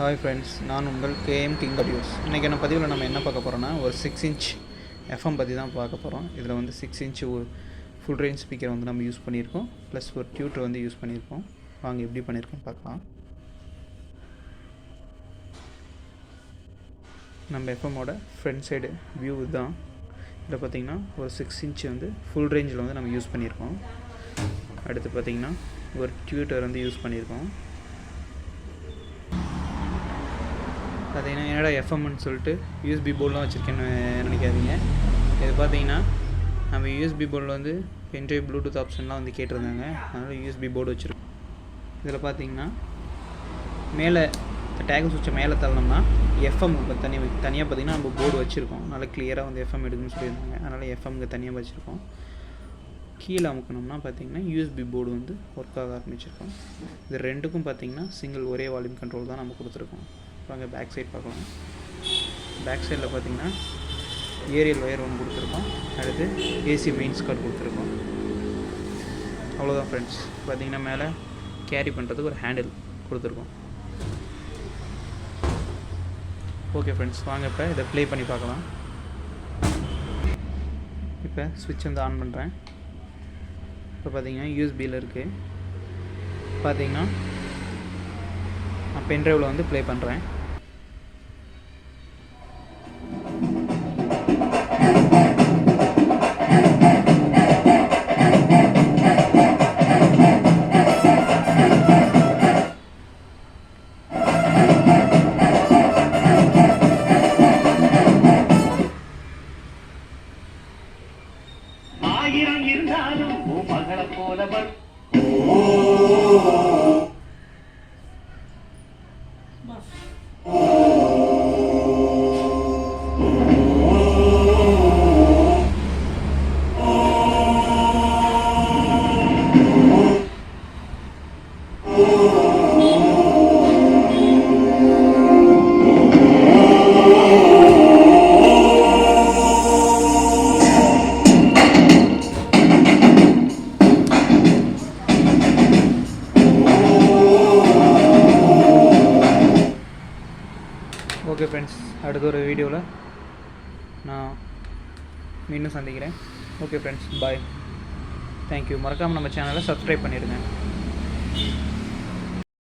Hi friends, நான் உங்கள் KM king audios. இன்றைக்கி என்ன பதிவில் நம்ம என்ன பார்க்க போகிறோன்னா ஒரு 6 இன்ச் எஃப்எம் பற்றி தான் பார்க்க போகிறோம். இதில் வந்து 6 இன்ச் ஒரு ஃபுல் ரேஞ்ச் ஸ்பீக்கர் வந்து நம்ம யூஸ் பண்ணியிருக்கோம், ப்ளஸ் ஒரு டியூட்டர் வந்து யூஸ் பண்ணியிருக்கோம். வாங்க எப்படி பண்ணியிருக்கோம் பார்க்கலாம். நம்ம எஃப்எம்மோட ஃப்ரண்ட் சைடு வியூ தான். இதில் பார்த்திங்கன்னா ஒரு 6 இன்ச் வந்து ஃபுல் ரேஞ்சில் வந்து நம்ம யூஸ் பண்ணியிருக்கோம். அடுத்து பார்த்திங்கன்னா ஒரு டியூட்டர் வந்து யூஸ் பண்ணியிருக்கோம். பார்த்தீங்கன்னா என்னடா எஃப்எம்னு சொல்லிட்டு யூஎஸ்பி போர்டெலாம் வச்சுருக்கேன்னு நினைக்காதீங்க. இது பார்த்தீங்கன்னா நம்ம யூஎஸ்பி போர்டில் வந்து பென்ட்ரைவ் ப்ளூடூத் ஆப்ஷன்லாம் வந்து கேட்டிருந்தாங்க, அதனால் யூஎஸ்பி போர்டு வச்சுருக்கோம். இதில் பார்த்தீங்கன்னா மேலே டேக் சுவிட்சை மேலே தள்ளணும்னா எஃப்எம் தனியாக பார்த்திங்கன்னா நம்ம போர்டு வச்சுருக்கோம். நல்லா கிளியராக வந்து எஃப்எம் எடுக்குன்னு சொல்லியிருந்தாங்க, அதனால் எஃப்எம்க்கு தனியாக வச்சுருக்கோம். கீழே அமுக்கணும்னா பார்த்திங்கன்னா யூஎஸ்பி போர்டு வந்து ஒர்க் ஆக ஆரம்பிச்சிருக்கோம். இது ரெண்டுக்கும் பார்த்திங்கன்னா சிங்கிள் ஒரே வால்யூம் கண்ட்ரோல் தான் நம்ம கொடுத்துருக்கோம். வாங்க பேக் சைட் பார்க்கலாம். பேக் சைடில் பார்த்திங்கன்னா ஏரியல் ஒயர் ஒன்று கொடுத்துருக்கோம். அடுத்து ஏசி மெயின்ஸ் கார்டு கொடுத்துருக்கோம். அவ்வளோதான் ஃப்ரெண்ட்ஸ். பார்த்திங்கன்னா மேலே கேரி பண்ணுறதுக்கு ஒரு ஹேண்டில் கொடுத்துருக்கோம். ஓகே ஃப்ரெண்ட்ஸ், வாங்க இப்போ இதை ப்ளே பண்ணி பார்க்கலாம். இப்போ ஸ்விட்ச் வந்து ஆன் பண்ணுறேன். இப்போ பார்த்திங்கன்னா யூஎஸ்பியில் இருக்குது. பார்த்திங்கன்னா நான் பென்ட்ரைவில் வந்து ப்ளே பண்ணுறேன். ஆயிரம் இருந்தாலும் மகளை போலவர் ஓகே ஃப்ரெண்ட்ஸ், அடுத்த ஒரு வீடியோவில் நான் மீண்டும் சந்திக்கிறேன். ஓகே ஃப்ரெண்ட்ஸ், பாய். தேங்க்யூ. மறக்காமல் நம்ம சேனலை சப்ஸ்கிரைப் பண்ணிடுங்க.